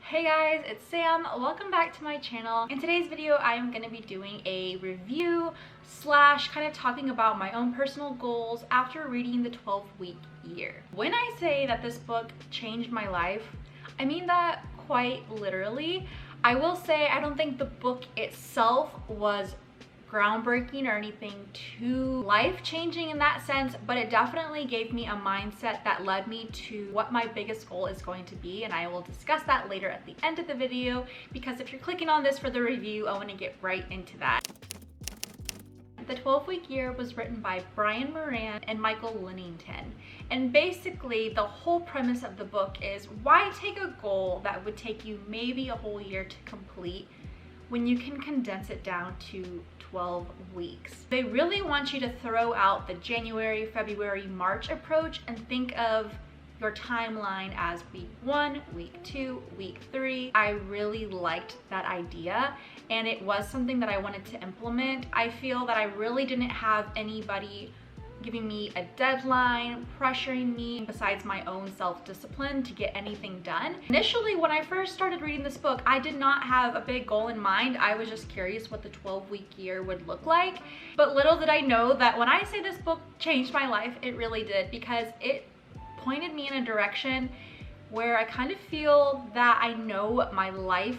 Hey guys, it's Sam. Welcome back to my channel. In today's video, I am going to be doing a review slash kind of talking about my own personal goals after reading the 12-week year. When I say that this book changed my life, I mean that quite literally. I will say I don't think the book itself was groundbreaking or anything too life-changing in that sense, but it definitely gave me a mindset that led me to what my biggest goal is going to be, and I will discuss that later at the end of the video, because if you're clicking on this for the review, I want to get right into that. The 12-week year was written by Brian Moran and Michael Lennington, and basically the whole premise of the book is, why take a goal that would take you maybe a whole year to complete when you can condense it down to 12 weeks. They really want you to throw out the January, February, March approach and think of your timeline as week 1, week 2, week 3. I really liked that idea, and it was something that I wanted to implement. I feel that I really didn't have anybody giving me a deadline, pressuring me, besides my own self-discipline to get anything done. Initially, when I first started reading this book, I did not have a big goal in mind. I was just curious what the 12-week year would look like. But little did I know that when I say this book changed my life, it really did, because it pointed me in a direction where I kind of feel that I know what my life,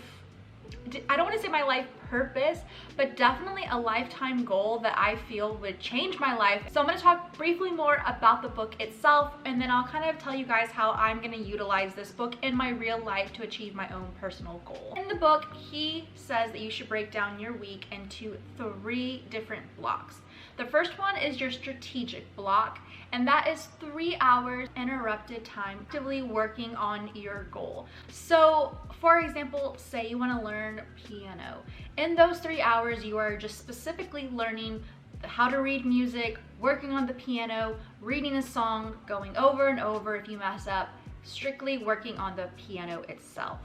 I don't want to say my life purpose, but definitely a lifetime goal that I feel would change my life. So I'm going to talk briefly more about the book itself, and then I'll kind of tell you guys how I'm going to utilize this book in my real life to achieve my own personal goal. In the book, he says that you should break down your week into 3 different blocks. The first one is your strategic block, and that is 3 hours interrupted time actively working on your goal. So for example, say you want to learn piano. In those 3 hours, you are just specifically learning how to read music, working on the piano, reading a song, going over and over if you mess up, strictly working on the piano itself.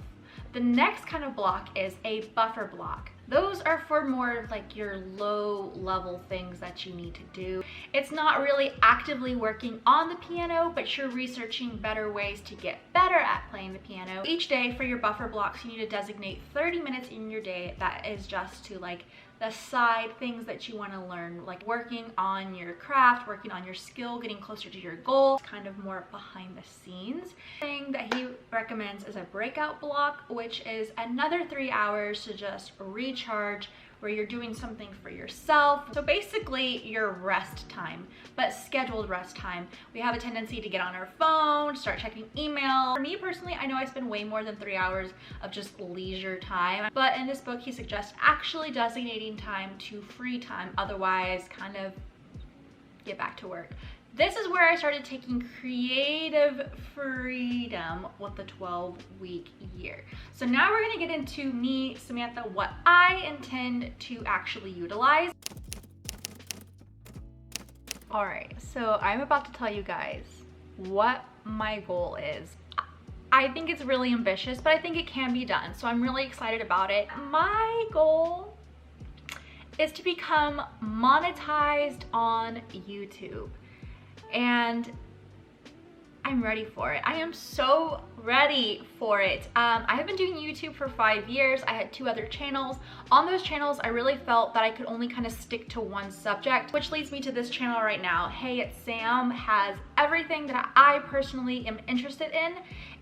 The next kind of block is a buffer block. Those are for more like your low level things that you need to do. It's not really actively working on the piano, but you're researching better ways to get better at playing the piano. Each day for your buffer blocks, you need to designate 30 minutes in your day that is just to like the side things that you want to learn, like working on your craft, working on your skill, getting closer to your goal, kind of more behind the scenes. The thing that he recommends is a breakout block, which is another 3 hours to just recharge, where you're doing something for yourself. So basically your rest time, but scheduled rest time. We have a tendency to get on our phone, start checking email. For me personally, I know I spend way more than 3 hours of just leisure time, but in this book he suggests actually designating time to free time, otherwise kind of get back to work. This is where I started taking creative freedom with the 12-week year. So now we're gonna get into me, Samantha, what I intend to actually utilize. All right, so I'm about to tell you guys what my goal is. I think it's really ambitious, but I think it can be done. So I'm really excited about it. My goal is to become monetized on YouTube. And I'm ready for it. I am so ready for it. I have been doing YouTube for 5 years. I had 2 other channels. On those channels, I really felt that I could only kind of stick to one subject, which leads me to this channel right now. Hey, it's Sam has everything that I personally am interested in.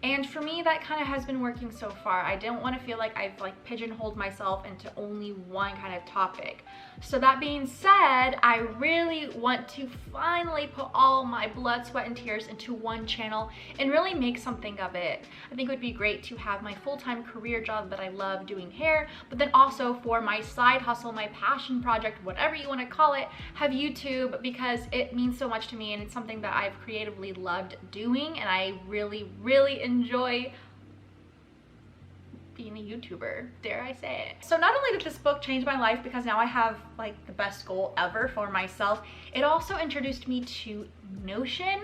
And for me, that kind of has been working so far. I don't want to feel like I've like pigeonholed myself into only one kind of topic. So that being said, I really want to finally put all my blood, sweat, and tears into one channel and really make something of it. I think it would be great to have my full-time career job that I love doing hair, but then also for my side hustle, my passion project, whatever you want to call it, have YouTube, because it means so much to me and it's something that I've creatively loved doing, and I really, really enjoy being a YouTuber, dare I say it. So not only did this book change my life because now I have like the best goal ever for myself, it also introduced me to Notion.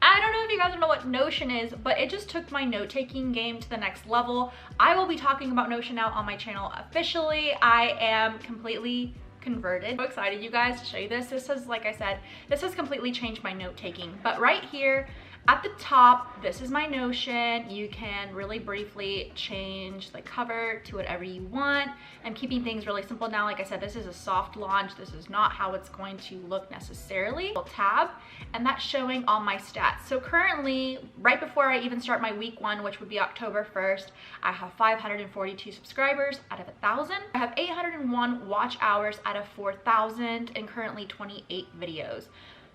I don't know if you guys know what Notion is, but it just took my note-taking game to the next level. I will be talking about Notion now on my channel officially. I am completely converted. So excited, you guys, to show you this. This has, like I said, this has completely changed my note-taking. But right here, At the top, this is my Notion. You can really briefly change the cover to whatever you want. I'm keeping things really simple now. Like I said, this is a soft launch. This is not how it's going to look necessarily. Tab, and that's showing all my stats. So currently, right before I even start my week 1, which would be October 1st, I have 542 subscribers out of 1,000. I have 801 watch hours out of 4,000 and currently 28 videos.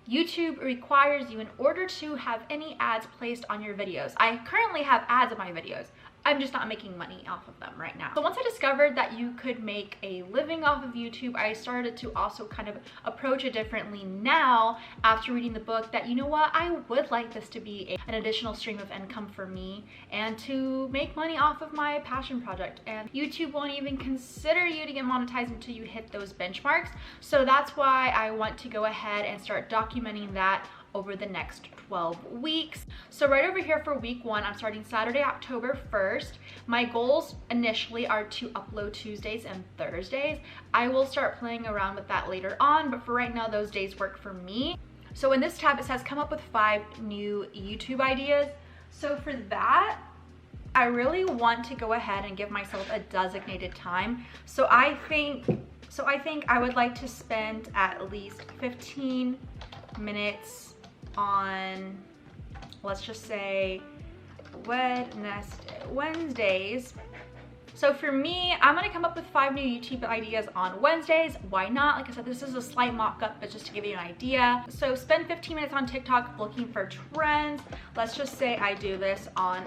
YouTube requires you, in order to have any ads placed on your videos. I currently have ads on my videos. I'm just not making money off of them right now. So once I discovered that you could make a living off of YouTube, I started to also kind of approach it differently now after reading the book, that, you know what, I would like this to be an additional stream of income for me and to make money off of my passion project. And YouTube won't even consider you to get monetized until you hit those benchmarks. So that's why I want to go ahead and start documenting that over the next 12 weeks. So right over here for week 1, I'm starting Saturday, October 1st. My goals initially are to upload Tuesdays and Thursdays. I will start playing around with that later on, but for right now, those days work for me. So in this tab, it says come up with 5 new YouTube ideas. So for that, I really want to go ahead and give myself a designated time. So I think I would like to spend at least 15 minutes on, let's just say, Wednesdays. So for me, I'm gonna come up with 5 new YouTube ideas on Wednesdays. Why not? Like I said, this is a slight mock-up, but just to give you an idea. So spend 15 minutes on TikTok looking for trends. Let's just say I do this on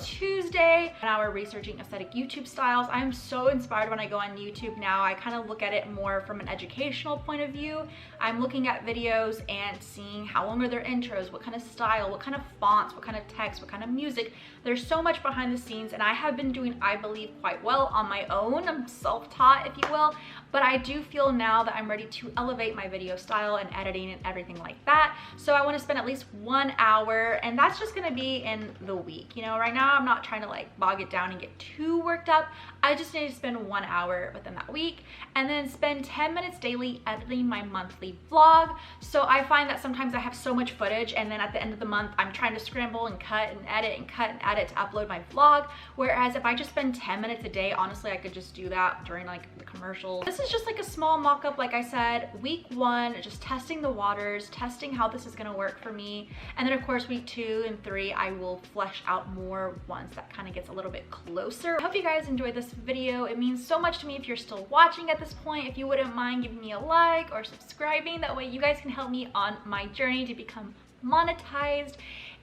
Tuesday, an hour researching aesthetic YouTube styles. I'm so inspired when I go on YouTube now. I kind of look at it more from an educational point of view. I'm looking at videos and seeing how long are their intros, what kind of style, what kind of fonts, what kind of text, what kind of music. There's so much behind the scenes, and I have been doing, I believe, quite well on my own. I'm self-taught, if you will, but I do feel now that I'm ready to elevate my video style and editing and everything like that. So I want to spend at least 1 hour, and that's just going to be in the week. You know, right now I'm not trying to like bog it down and get too worked up. I just need to spend 1 hour within that week, and then spend 10 minutes daily editing my monthly vlog. So I find that sometimes I have so much footage, and then at the end of the month I'm trying to scramble and cut and edit and cut and edit to upload my vlog. Whereas if I just spend 10 minutes a day, honestly, I could just do that during like the commercials. This is just like a small mock-up, like I said. Week 1, just testing the waters, testing how this is gonna work for me. And then of course week 2 and 3, I will flesh out more once that kind of gets a little bit closer. I hope you guys enjoyed this video. It means so much to me if you're still watching at this point. If you wouldn't mind giving me a like or subscribing, that way you guys can help me on my journey to become monetized,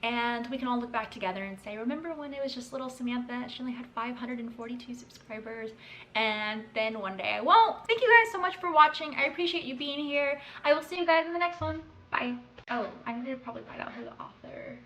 and we can all look back together and say, remember when it was just little Samantha? She only had 542 subscribers, and then one day I won't. Thank you guys so much for watching. I appreciate you being here. I will see you guys in the next one. Bye. Oh, I need to probably find out who the author